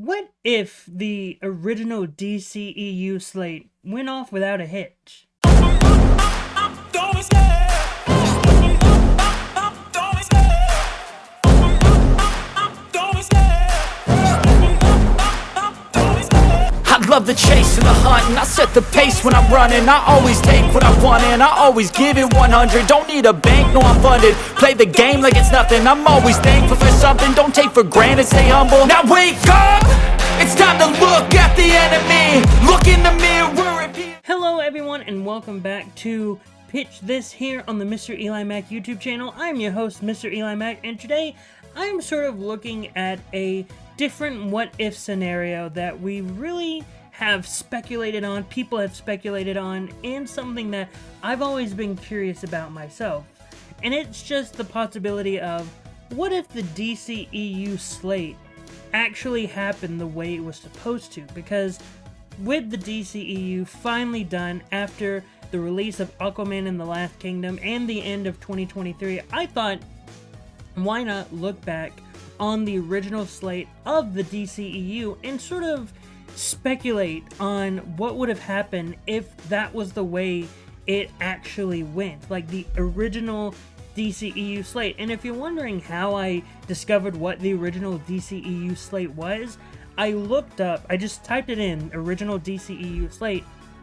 What if the original DCEU slate went off without a hitch? I love the chase and the hunt, and I set the pace when I'm running. I always take what I want and I always give it 100. Don't need a bank, no I'm funded. Play the game like it's nothing. I'm always thankful for something. Don't take for granted, stay humble. Now wake up! It's time to look at the enemy. Look in the mirror and be... Hello everyone and welcome back to Pitch This here on the MrEliMac YouTube channel. I'm your host, MrEliMac, and today I'm sort of looking at a different what-if scenario that we really have speculated on, people have speculated on, and something that I've always been curious about myself. And it's just the possibility of, what if the DCEU slate actually happened the way it was supposed to? Because with the DCEU finally done after the release of Aquaman and the Last Kingdom and the end of 2023, I thought, why not look back on the original slate of the DCEU and sort of speculate on what would have happened if that was the way it actually went, like the original DCEU slate. And if you're wondering how I discovered what the original DCEU slate was, I looked up, I just typed it in, original DCEU slate,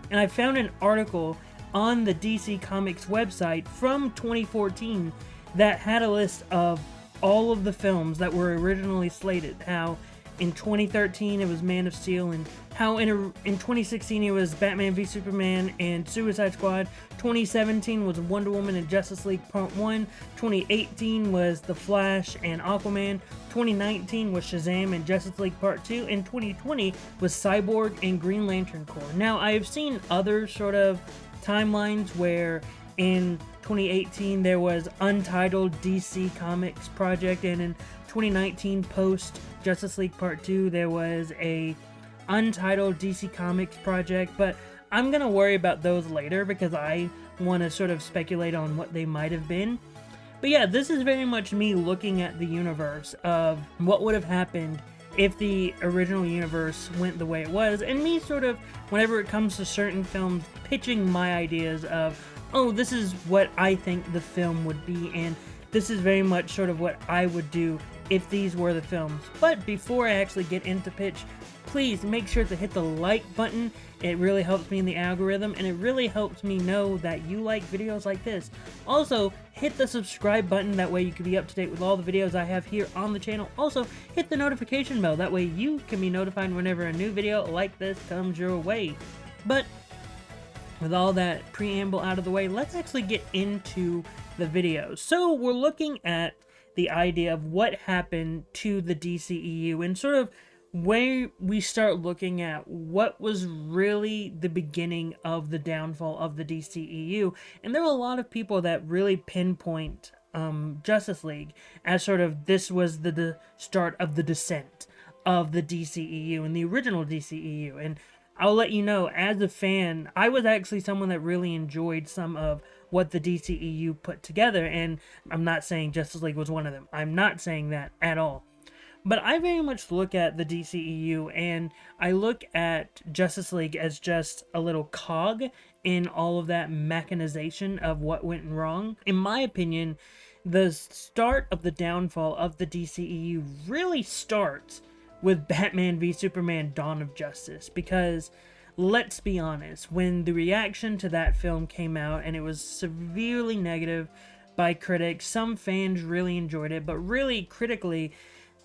and I found an article on the DC Comics website from 2014 that had a list of all of the films that were originally slated. How in 2013 it was Man of Steel, and how in 2016 it was Batman v Superman and Suicide Squad. 2017 was Wonder Woman and Justice League Part 1. 2018 was The Flash and Aquaman. 2019 was Shazam and Justice League Part 2. And 2020 was Cyborg and Green Lantern Corps. Now, I have seen other sort of timelines where in 2018 there was Untitled DC Comics Project, and in 2019 post Justice League Part 2 there was a Untitled DC Comics Project, but I'm gonna worry about those later because I want to sort of speculate on what they might have been. But yeah, this is very much me looking at the universe of what would have happened if the original universe went the way it was, and me sort of, whenever it comes to certain films, pitching my ideas of, oh, this is what I think the film would be, and this is very much sort of what I would do if these were the films. But before I actually get into pitch, please make sure to hit the like button. It really helps me in the algorithm, and it really helps me know that you like videos like this. Also, hit the subscribe button, that way you can be up to date with all the videos I have here on the channel. Also, hit the notification bell, that way you can be notified whenever a new video like this comes your way. But with all that preamble out of the way, let's actually get into the video. So we're looking at the idea of what happened to the DCEU and sort of where we start looking at what was really the beginning of the downfall of the DCEU. And there are a lot of people that really pinpoint Justice League as sort of this was the start of the descent of the DCEU and the original DCEU. And I'll let you know, as a fan, I was actually someone that really enjoyed some of what the DCEU put together, and I'm not saying Justice League was one of them. I'm not saying that at all. But I very much look at the DCEU, and I look at Justice League as just a little cog in all of that mechanization of what went wrong. In my opinion, the start of the downfall of the DCEU really starts with Batman v Superman: Dawn of Justice, because let's be honest, when the reaction to that film came out and it was severely negative by critics, some fans really enjoyed it, but really critically,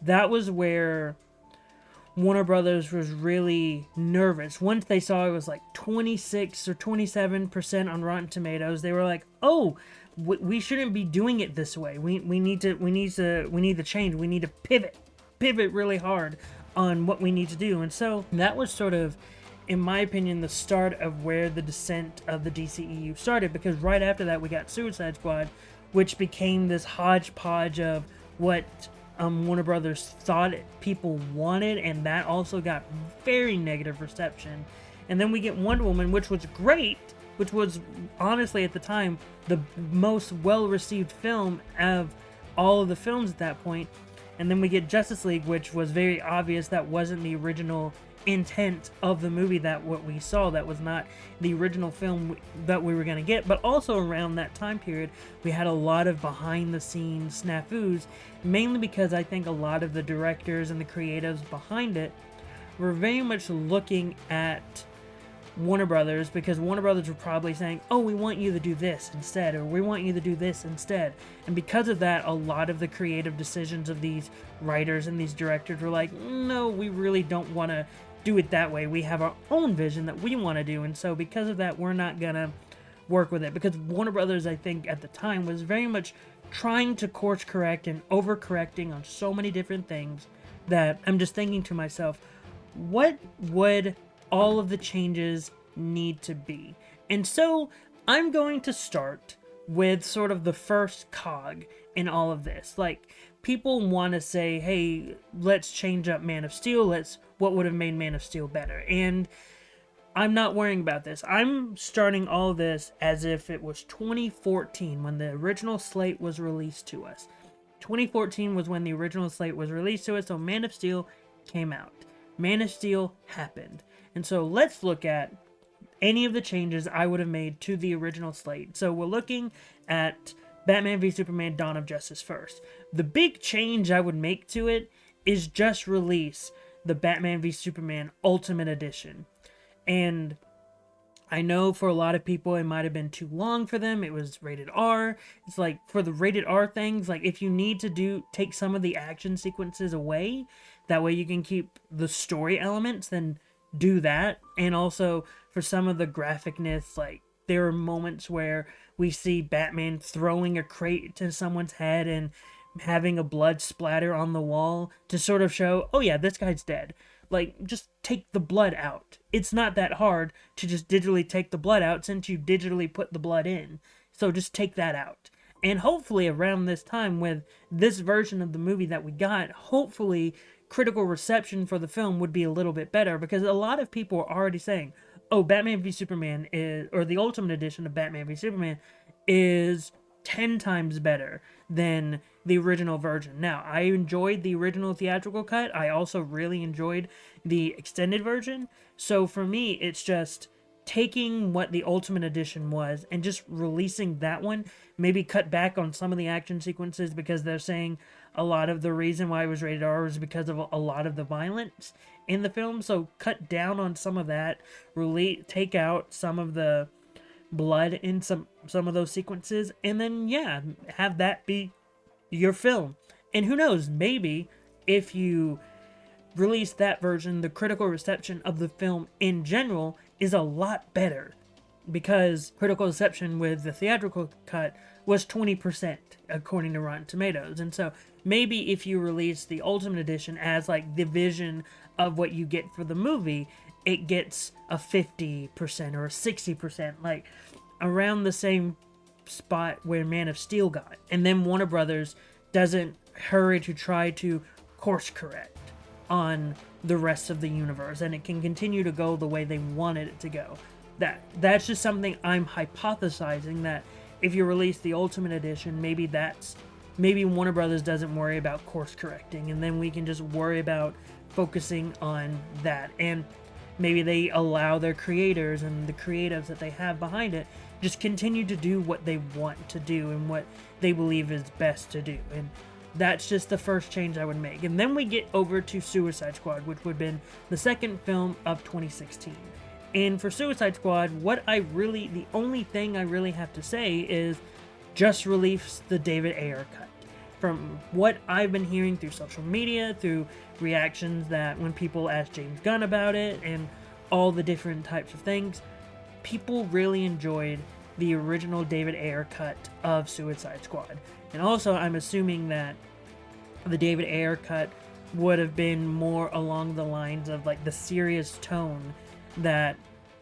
that was where Warner Brothers was really nervous. Once they saw it was like 26 or 27% on Rotten Tomatoes, they were like, "Oh, we shouldn't be doing it this way. We need to change. We need to pivot really hard on what we need to do." And so that was sort of, in my opinion, the start of where the descent of the DCEU started, because right after that we got Suicide Squad, which became this hodgepodge of what Warner Brothers thought people wanted, and that also got very negative reception. And then we get Wonder Woman, which was great, which was honestly at the time the most well-received film of all of the films at that point. And then we get Justice League, which was very obvious that wasn't the original intent of the movie, that what we saw, that was not the original film that we were going to get. But also around that time period, we had a lot of behind the scenes snafus, mainly because I think a lot of the directors and the creatives behind it were very much looking at Warner Brothers, because Warner Brothers were probably saying, oh, we want you to do this instead, or we want you to do this instead. And because of that, a lot of the creative decisions of these writers and these directors were like, no, we really don't want to do it that way. We have our own vision that we want to do, and so because of that, we're not gonna work with it. Because Warner Brothers, I think at the time, was very much trying to course correct and overcorrecting on so many different things that I'm just thinking to myself, what would all of the changes need to be? And so I'm going to start with sort of the first cog in all of this. Like, people want to say, hey, let's change up Man of Steel. What would have made Man of Steel better? And I'm not worrying about this. I'm starting all this as if it was 2014 when the original slate was released to us. 2014 was when the original slate was released to us, so Man of Steel came out. Man of Steel happened. And so let's look at any of the changes I would have made to the original slate. So we're looking at Batman v Superman Dawn of Justice first. The big change I would make to it is just release the Batman v Superman Ultimate Edition. And I know for a lot of people it might have been too long for them. It was rated R. It's like, for the rated R things, like if you need to take some of the action sequences away, that way you can keep the story elements, then do that. And also for some of the graphicness, like there are moments where we see Batman throwing a crate to someone's head and having a blood splatter on the wall to sort of show, oh yeah, this guy's dead. Like, just take the blood out. It's not that hard to just digitally take the blood out since you digitally put the blood in. So just take that out. And hopefully around this time with this version of the movie that we got, hopefully critical reception for the film would be a little bit better, because a lot of people are already saying, oh, Batman v Superman is, or the Ultimate Edition of Batman v Superman is 10 times better than the original version. Now, I enjoyed the original theatrical cut. I also really enjoyed the extended version. So for me, it's just taking what the Ultimate Edition was and just releasing that one. Maybe cut back on some of the action sequences, because they're saying a lot of the reason why it was rated R was because of a lot of the violence in the film. So cut down on some of that, take out some of the blood in some of those sequences, and then yeah, have that be your film. And who knows, maybe if you release that version, the critical reception of the film in general is a lot better, because critical reception with the theatrical cut was 20% according to Rotten Tomatoes. And so maybe if you release the Ultimate Edition as like the vision of what you get for the movie, it gets a 50% or a 60%, like around the same spot where Man of Steel got. And then Warner Brothers doesn't hurry to try to course correct on the rest of the universe, and it can continue to go the way they wanted it to go. That's just something I'm hypothesizing, that if you release the Ultimate Edition, maybe Warner Brothers doesn't worry about course correcting, and then we can just worry about focusing on that. And maybe they allow their creators and the creatives that they have behind it just continue to do what they want to do and what they believe is best to do. And that's just the first change I would make. And then we get over to Suicide Squad, which would have been the second film of 2016. And for Suicide Squad, the only thing I really have to say is just release the David Ayer cut. From what I've been hearing through social media, through reactions that when people ask James Gunn about it, and all the different types of things, people really enjoyed the original David Ayer cut of Suicide Squad. And also, I'm assuming that the David Ayer cut would have been more along the lines of like the serious tone that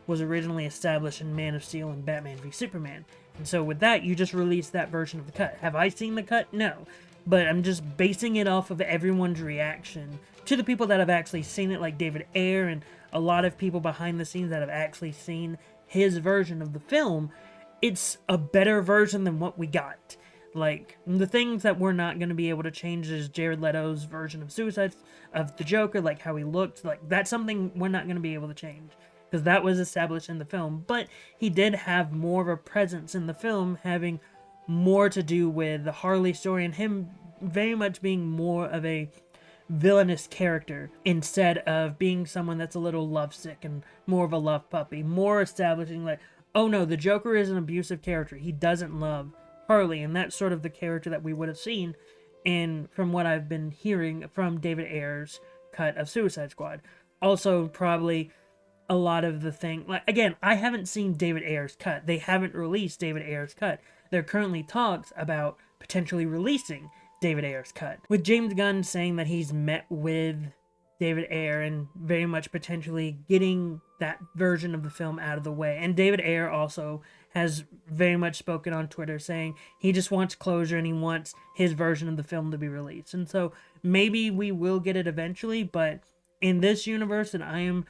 was originally established in Man of Steel and Batman v Superman. And so with that, you just release that version of the cut. Have I seen the cut? No. But I'm just basing it off of everyone's reaction to the people that have actually seen it, like David Ayer and a lot of people behind the scenes that have actually seen his version of the film. It's a better version than what we got. Like, the things that we're not going to be able to change is Jared Leto's version of the Joker, like how he looked. Like, that's something we're not going to be able to change, because that was established in the film. But he did have more of a presence in the film, having more to do with the Harley story, and him very much being more of a villainous character instead of being someone that's a little lovesick and more of a love puppy, more establishing like, oh no, the Joker is an abusive character, he doesn't love Harley. And that's sort of the character that we would have seen in, from what I've been hearing from David Ayer's cut of Suicide Squad. Also, probably a lot of the thing, like, again, I haven't seen David Ayer's cut. They haven't released David Ayer's cut. There are currently talks about potentially releasing David Ayer's cut, with James Gunn saying that he's met with David Ayer and very much potentially getting that version of the film out of the way. And David Ayer also has very much spoken on Twitter saying he just wants closure and he wants his version of the film to be released. And so maybe we will get it eventually, but in this universe that I am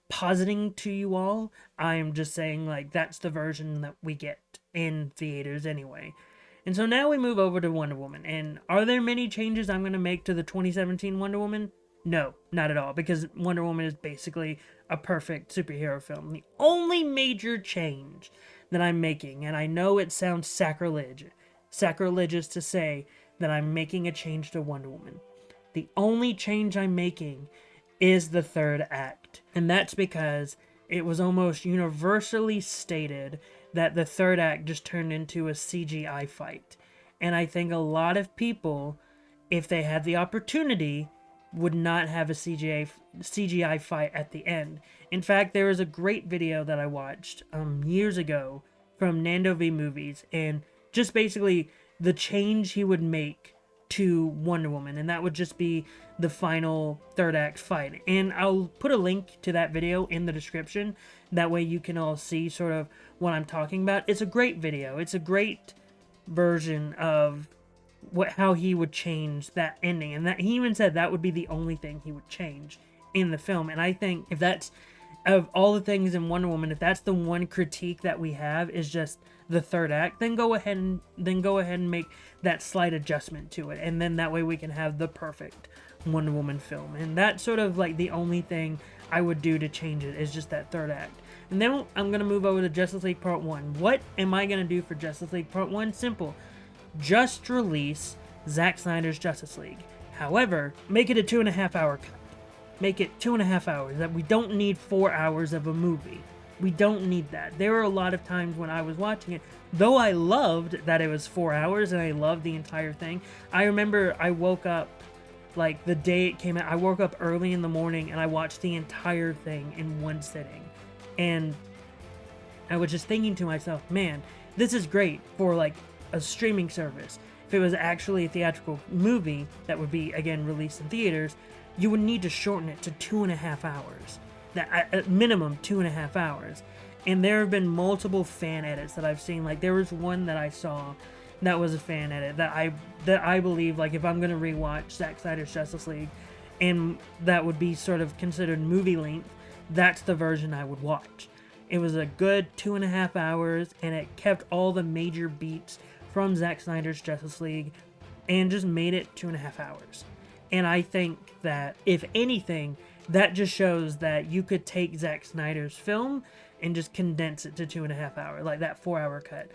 positing to you all, I am just saying, like, that's the version that we get in theaters anyway. And so now we move over to Wonder Woman. And are there many changes I'm going to make to the 2017 Wonder Woman? No, not at all, because Wonder Woman is basically a perfect superhero film. The only major change that I'm making, and I know it sounds sacrilegious to say that I'm making a change to Wonder Woman. The only change I'm making is the third act. And that's because it was almost universally stated that the third act just turned into a CGI fight. And I think a lot of people, if they had the opportunity, would not have a CGI fight at the end. In fact, there was a great video that I watched years ago from Nando v Movies, and just basically the change he would make to Wonder Woman, and that would just be the final third act fight. And I'll put a link to that video in the description, that way you can all see sort of what I'm talking about. It's a great video. It's a great version of how he would change that ending, and that he even said that would be the only thing he would change in the film. And I think if that's, of all the things in Wonder Woman, if that's the one critique that we have is just the third act, then go ahead and make that slight adjustment to it, and then that way we can have the perfect Wonder Woman film. And that's sort of like the only thing I would do to change it, is just that third act. And then I'm going to move over to Justice League Part 1. What am I going to do for Justice League Part 1? Simple. Just release Zack Snyder's Justice League. However, make it a 2.5 hour cut. Make it 2.5 hours. That we don't need 4 hours of a movie. We don't need that. There were a lot of times when I was watching it, though I loved that it was 4 hours and I loved the entire thing. I remember I woke up, like, the day it came out, I woke up early in the morning and I watched the entire thing in one sitting. And I was just thinking to myself, man, this is great for, like, a streaming service. If it was actually a theatrical movie that would be, again, released in theaters, you would need to shorten it to 2.5 hours. That, at minimum, 2.5 hours. And there have been multiple fan edits that I've seen. Like, there was one that I saw that was a fan edit that I believe, like, if I'm going to rewatch Zack Snyder's Justice League, and that would be sort of considered movie length, that's the version I would watch. It was a good 2.5 hours, and it kept all the major beats from Zack Snyder's Justice League and just made it 2.5 hours. And I think that, if anything, that just shows that you could take Zack Snyder's film and just condense it to 2.5 hours, like that 4 hour cut.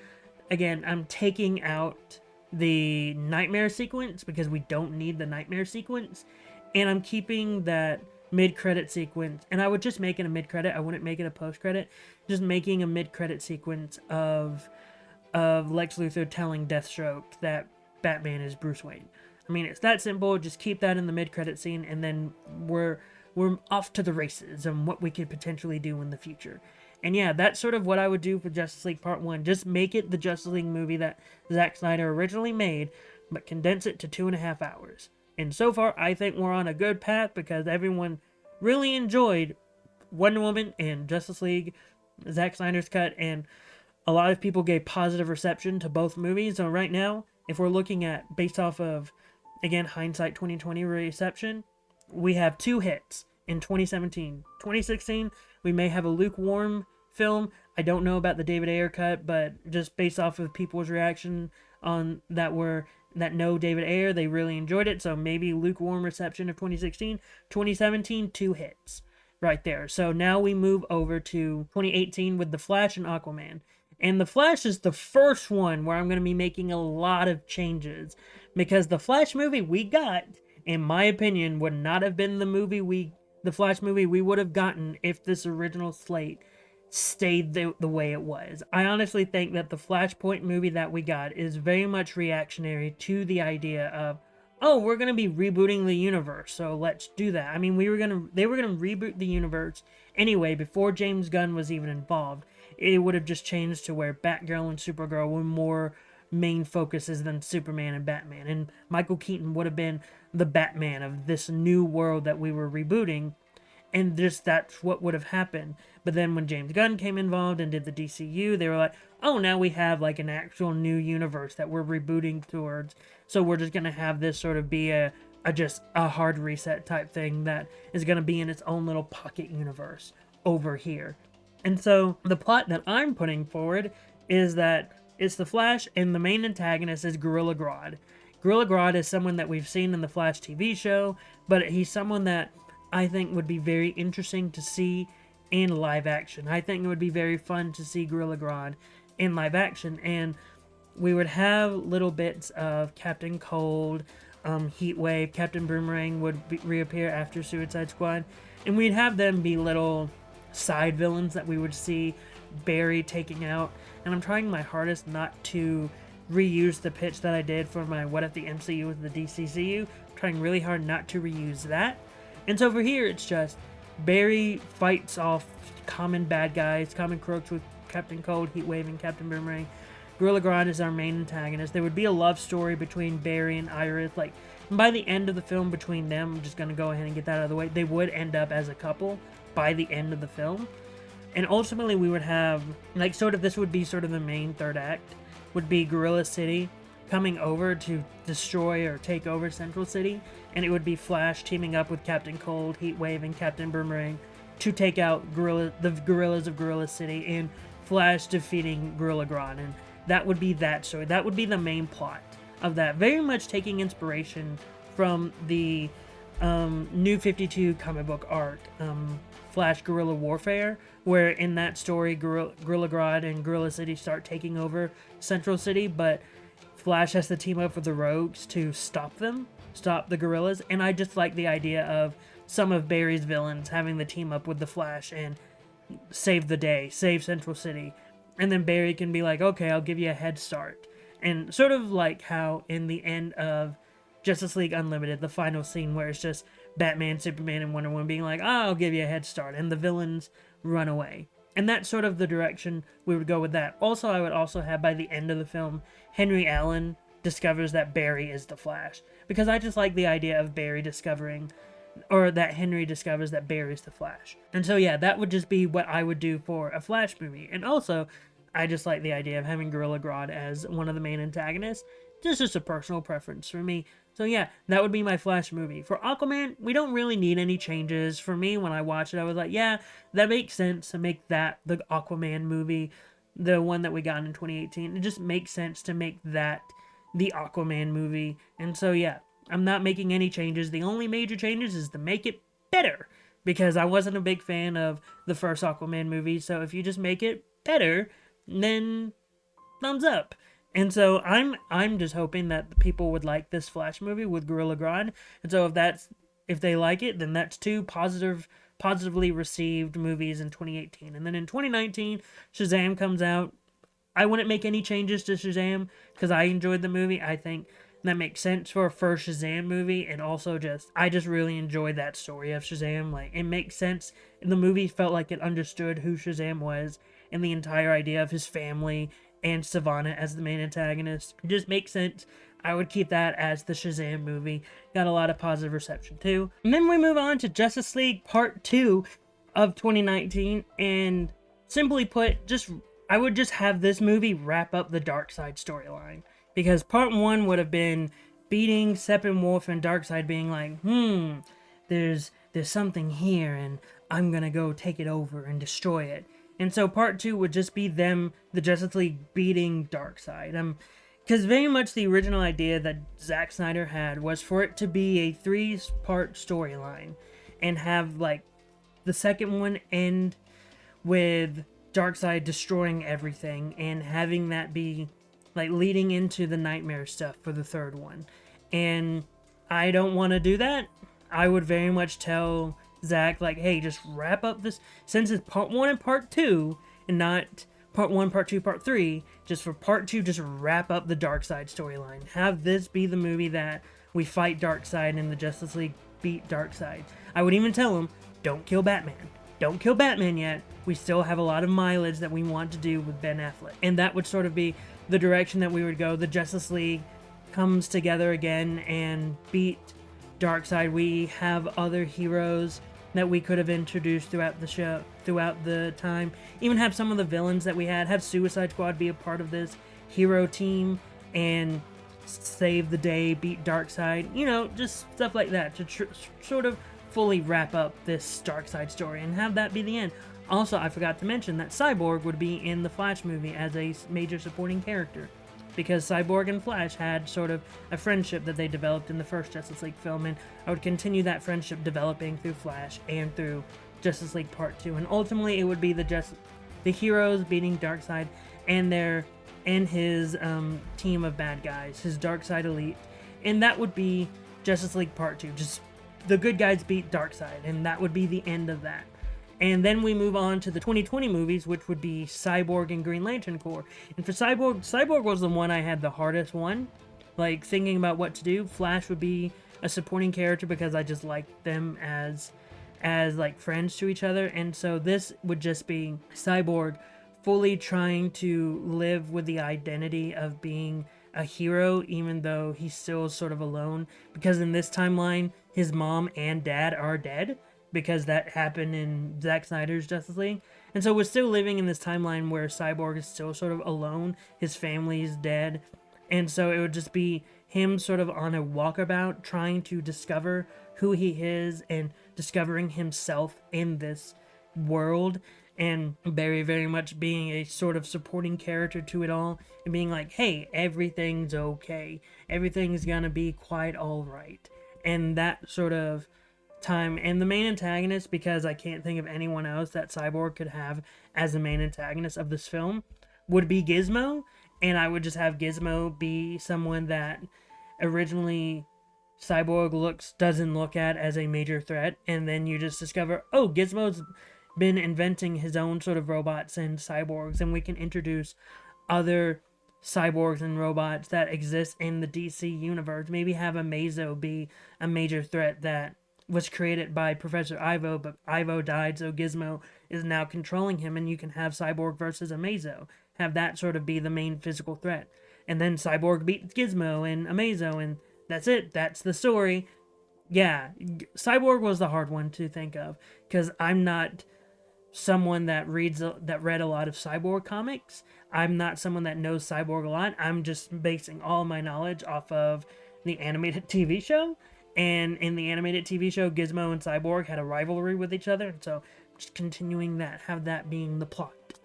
Again, I'm taking out the nightmare sequence because we don't need the nightmare sequence, and I'm keeping that mid-credit sequence, and I would just make it a mid-credit. I wouldn't make it a post-credit. Just making a mid-credit sequence of Lex Luthor telling Deathstroke that Batman is Bruce Wayne. I mean, it's that simple. Just keep that in the mid-credit scene, and then we're off to the races and what we could potentially do in the future. And yeah, that's sort of what I would do for Justice League Part 1. Just make it the Justice League movie that Zack Snyder originally made, but condense it to 2.5 hours. And so far, I think we're on a good path because everyone really enjoyed Wonder Woman and Justice League, Zack Snyder's cut, and a lot of people gave positive reception to both movies. So right now, if we're looking at, based off of, again, hindsight 2020 reception, we have 2 hits in 2017. 2016, we may have a lukewarm film. I don't know about the David Ayer cut, but just based off of people's reaction, that know David Ayer. They really enjoyed it, so maybe lukewarm reception of 2016. 2017, 2 hits right there. So now we move over to 2018 with The Flash and Aquaman. And The Flash is the first one where I'm going to be making a lot of changes, because the Flash movie we got, in my opinion, would not have been the Flash movie we would have gotten if this original slate stayed the way it was. I honestly think that the Flashpoint movie that we got is very much reactionary to the idea of, oh, we're going to be rebooting the universe, so let's do that. I mean, they were going to reboot the universe anyway before James Gunn was even involved. It would have just changed to where Batgirl and Supergirl were more main focuses than Superman and Batman, and Michael Keaton would have been the Batman of this new world that we were rebooting, and just that's what would have happened. But then when James Gunn came involved and did the DCU, they were like, oh, now we have like an actual new universe that we're rebooting towards, so we're just going to have this sort of be just a hard reset type thing that is going to be in its own little pocket universe over here. And so the plot that I'm putting forward is that it's the Flash, and the main antagonist is Gorilla Grodd. Gorilla Grodd is someone that we've seen in the Flash TV show, but he's someone that I think would be very interesting to see in live action. I think it would be very fun to see Gorilla Grodd in live action, and we would have little bits of Captain Cold, Heatwave, Captain Boomerang would reappear after Suicide Squad, and we'd have them be little side villains that we would see Barry taking out. And I'm trying my hardest not to reuse the pitch that I did for my What If the MCU with the DCCU. I'm trying really hard not to reuse that. And so over here, it's just Barry fights off common bad guys, common crooks with Captain Cold, Heatwave, and Captain Boomerang. Gorilla Grodd is our main antagonist. There would be a love story between Barry and Iris. Like, by the end of the film between them, I'm just going to go ahead and get that out of the way, they would end up as a couple by the end of the film. And ultimately we would have, like, this would be sort of the main third act, would be Gorilla City coming over to destroy or take over Central City, and it would be Flash teaming up with Captain Cold, Heatwave, and Captain Boomerang to take out the gorillas of Gorilla City, and Flash defeating Gorilla Grodd. And that would be that story. That would be the main plot of that. Very much taking inspiration from the New 52 comic book arc, Flash Guerrilla Warfare, where in that story Gorilla Grodd and Gorilla City start taking over Central City, but Flash has to team up with the Rogues to stop the gorillas. And I just like the idea of some of Barry's villains having to team up with the Flash and save the day, save Central City, and then Barry can be like, okay, I'll give you a head start. And sort of like how in the end of Justice League Unlimited, the final scene where it's just Batman, Superman, and Wonder Woman being like, oh, I'll give you a head start, and the villains run away. And that's sort of the direction we would go with that. Also, I would also have, by the end of the film, Henry Allen discovers that Barry is the Flash. Because I just like the idea of Barry discovering, or that Henry discovers that Barry's the Flash. And so yeah, that would just be what I would do for a Flash movie. And also, I just like the idea of having Gorilla Grodd as one of the main antagonists. Just a personal preference for me. So yeah, that would be my Flash movie. For Aquaman, we don't really need any changes. For me, when I watched it, I was like, yeah, that makes sense to make that the Aquaman movie, the one that we got in 2018. It just makes sense to make that the Aquaman movie. And so yeah, I'm not making any changes. The only major changes is to make it better, because I wasn't a big fan of the first Aquaman movie. So if you just make it better, then thumbs up. And so I'm just hoping that people would like this Flash movie with Gorilla Grodd. And so if they like it, then that's two positively received movies in 2018. And then in 2019, Shazam comes out. I wouldn't make any changes to Shazam because I enjoyed the movie. I think that makes sense for a first Shazam movie, and also I just really enjoyed that story of Shazam. Like, it makes sense. The movie felt like it understood who Shazam was and the entire idea of his family and Savannah as the main antagonist. It just makes sense. I would keep that as the Shazam movie. Got a lot of positive reception too. And then we move on to Justice League Part 2 of 2019, and simply put, I would just have this movie wrap up the Darkseid storyline. Because Part 1 would have been beating Steppenwolf and Darkseid being like, there's something here and I'm gonna go take it over and destroy it. And so Part 2 would just be them, the Justice League, beating Darkseid. Because very much the original idea that Zack Snyder had was for it to be a 3-part storyline and have, like, the second one end with Darkseid destroying everything and having that be, like, leading into the nightmare stuff for the third one. And I don't want to do that. I would very much tell Zack, like, hey, just wrap up this, since it's part 1 and part 2, and not part 1, part 2, part 3, just for part 2, just wrap up the Darkseid storyline. Have this be the movie that we fight Darkseid and the Justice League beat Darkseid. I would even tell him, don't kill Batman. Don't kill Batman yet. We still have a lot of mileage that we want to do with Ben Affleck. And that would sort of be the direction that we would go. The Justice League comes together again and beat Darkseid. We have other heroes that we could have introduced throughout the show, throughout the time. Even have some of the villains that we had. Have Suicide Squad be a part of this hero team and save the day, beat Darkseid. You know, just stuff like that to sort of fully wrap up this Darkseid story and have that be the end. Also, I forgot to mention that Cyborg would be in the Flash movie as a major supporting character, because Cyborg and Flash had sort of a friendship that they developed in the first Justice League film, and I would continue that friendship developing through Flash and through Justice League Part 2, and ultimately it would be the heroes beating Darkseid and his team of bad guys, his Darkseid elite, and that would be Justice League Part 2, just the good guys beat Darkseid, and that would be the end of that. And then we move on to the 2020 movies, which would be Cyborg and Green Lantern Corps. And for Cyborg was the one I had the hardest one, like thinking about what to do. Flash would be a supporting character because I just liked them as like friends to each other, and so this would just be Cyborg fully trying to live with the identity of being a hero, even though he's still sort of alone, because in this timeline his mom and dad are dead, because that happened in Zack Snyder's Justice League. And so we're still living in this timeline where Cyborg is still sort of alone, his family is dead, and so it would just be him sort of on a walkabout trying to discover who he is and discovering himself in this world, and very, very much being a sort of supporting character to it all, and being like, hey, everything's okay, everything's gonna be quite alright, and that sort of time. And the main antagonist, because I can't think of anyone else that Cyborg could have as the main antagonist of this film, would be Gizmo, and I would just have Gizmo be someone that originally Cyborg doesn't look at as a major threat, and then you just discover, oh, Gizmo's been inventing his own sort of robots and cyborgs, and we can introduce other cyborgs and robots that exist in the DC universe. Maybe have Amazo be a major threat that was created by Professor Ivo, but Ivo died, so Gizmo is now controlling him, and you can have Cyborg versus Amazo. Have that sort of be the main physical threat. And then Cyborg beats Gizmo and Amazo, and that's it. That's the story. Yeah, Cyborg was the hard one to think of, because I'm not someone that read a lot of Cyborg comics. I'm not someone that knows Cyborg a lot. I'm just basing all my knowledge off of the animated TV show. And in the animated TV show, Gizmo and Cyborg had a rivalry with each other, and so just continuing that, have that being the plot.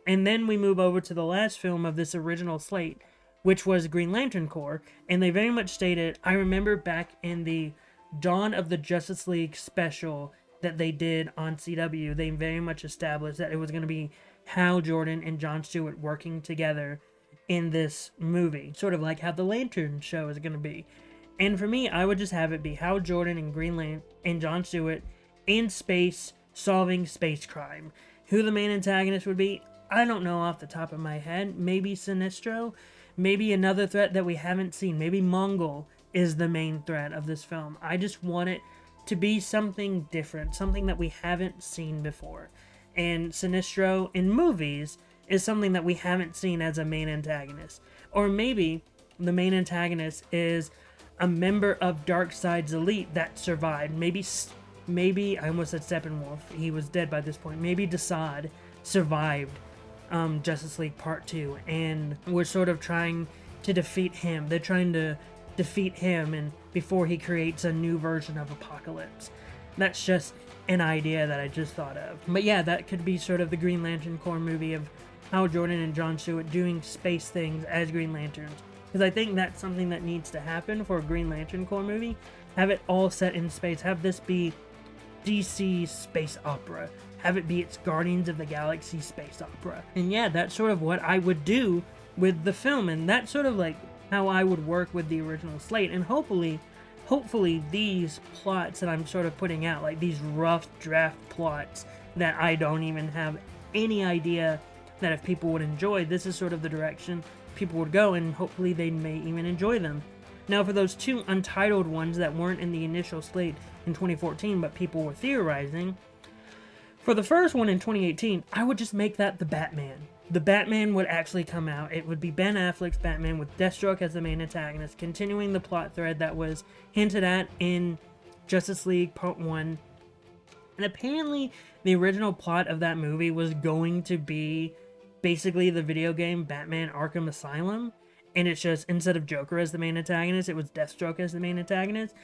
And then we move over to the last film of this original slate, which was Green Lantern Corps, and they very much stated, I remember back in the Dawn of the Justice League special that they did on CW, they very much established that it was going to be Hal Jordan and Jon Stewart working together in this movie, sort of like how the Lantern show is going to be. And for me, I would just have it be Hal Jordan and Green Lantern and Jon Stewart in space solving space crime. Who the main antagonist would be, I don't know off the top of my head. Maybe Sinestro, maybe another threat that we haven't seen. Maybe Mongol is the main threat of this film. I just want it to be something different, something that we haven't seen before. And Sinestro in movies is something that we haven't seen as a main antagonist. Or maybe the main antagonist is a member of Darkseid's elite that survived. Maybe I almost said Steppenwolf. He was dead by this point. Maybe Desaad survived Justice League Part 2, and we're sort of trying to defeat him. They're trying to defeat him, and before he creates a new version of Apocalypse. That's just an idea that I just thought of. But yeah, that could be sort of the Green Lantern Corps movie of Hal Jordan and Jon Stewart doing space things as Green Lanterns, Because I think that's something that needs to happen for a Green Lantern Corps movie. Have it all set in space. Have this be DC space opera. Have it be its Guardians of the Galaxy space opera. And yeah, that's sort of what I would do with the film. And that's sort of like how I would work with the original slate. And hopefully these plots that I'm sort of putting out, like these rough draft plots that I don't even have any idea that if people would enjoy, this is sort of the direction people would go, and hopefully they may even enjoy them. Now, for those 2 untitled ones that weren't in the initial slate in 2014, but people were theorizing, for the first one in 2018, I would just make that the Batman. The Batman would actually come out. It would be Ben Affleck's Batman with Deathstroke as the main antagonist, continuing the plot thread that was hinted at in Justice League Part 1. And apparently, the original plot of that movie was going to be basically the video game Batman Arkham Asylum, and it's just, instead of Joker as the main antagonist, it was Deathstroke as the main antagonist.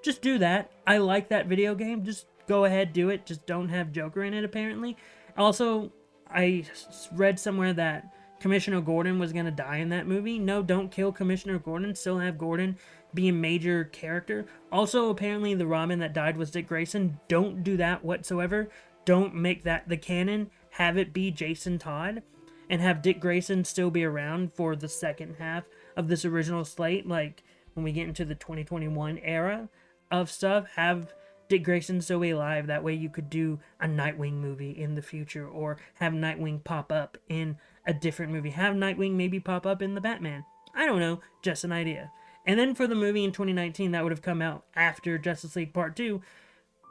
Just do that. I like that video game. Just go ahead, do it. Just don't have Joker in it, apparently. Also, I read somewhere that Commissioner Gordon was going to die in that movie. No, don't kill Commissioner Gordon. Still have Gordon be a major character. Also, apparently the Robin that died was Dick Grayson. Don't do that whatsoever. Don't make that the canon. Have it be Jason Todd. And have Dick Grayson still be around for the second half of this original slate. Like, when we get into the 2021 era of stuff, have Dick Grayson still be alive. That way you could do a Nightwing movie in the future, or have Nightwing pop up in a different movie. Have Nightwing maybe pop up in the Batman. I don't know, just an idea. And then for the movie in 2019 that would have come out after Justice League Part 2,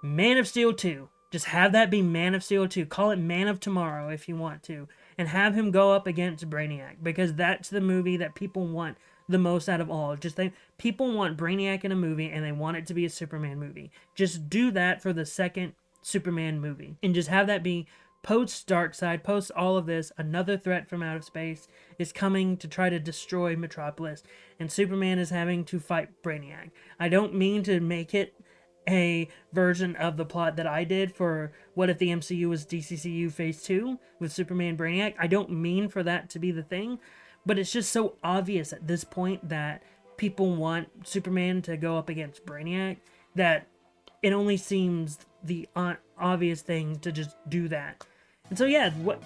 Man of Steel 2. Just have that be Man of Steel 2. Call it Man of Tomorrow if you want to. And have him go up against Brainiac, because that's the movie that people want the most out of all. People want Brainiac in a movie, and they want it to be a Superman movie. Just do that for the second Superman movie. And just have that be post Darkseid, post all of this, another threat from outer space is coming to try to destroy Metropolis, and Superman is having to fight Brainiac. I don't mean to make it a version of the plot that I did for What If the MCU was DCCU Phase 2 with Superman Brainiac. I don't mean for that to be the thing, but it's just so obvious at this point that people want Superman to go up against Brainiac that it only seems the obvious thing to just do that. And so yeah, what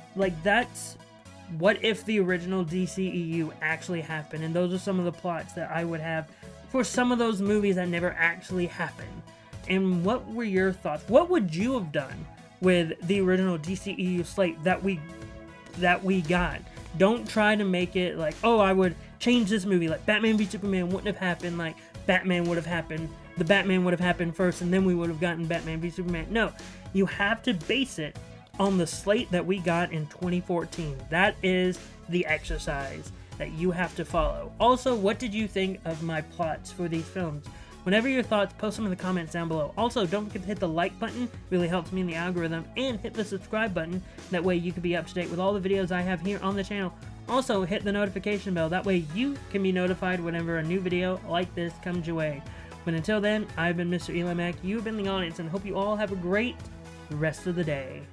if the original DCEU actually happened? And those are some of the plots that I would have for some of those movies that never actually happened. And what were your thoughts? What would you have done with the original DCEU slate that we got? Don't try to make it like, oh, I would change this movie, like Batman v Superman wouldn't have happened, like Batman would have happened, the Batman would have happened first, and then we would have gotten Batman v Superman. No, you have to base it on the slate that we got in 2014. That is the exercise that you have to follow. Also, what did you think of my plots for these films? Whenever your thoughts, post them in the comments down below. Also, don't forget to hit the like button, really helps me in the algorithm, and hit the subscribe button, that way you can be up to date with all the videos I have here on the channel. Also, hit the notification bell, that way you can be notified whenever a new video like this comes your way. But until then, I've been MrEliMac, you've been the audience, and hope you all have a great rest of the day.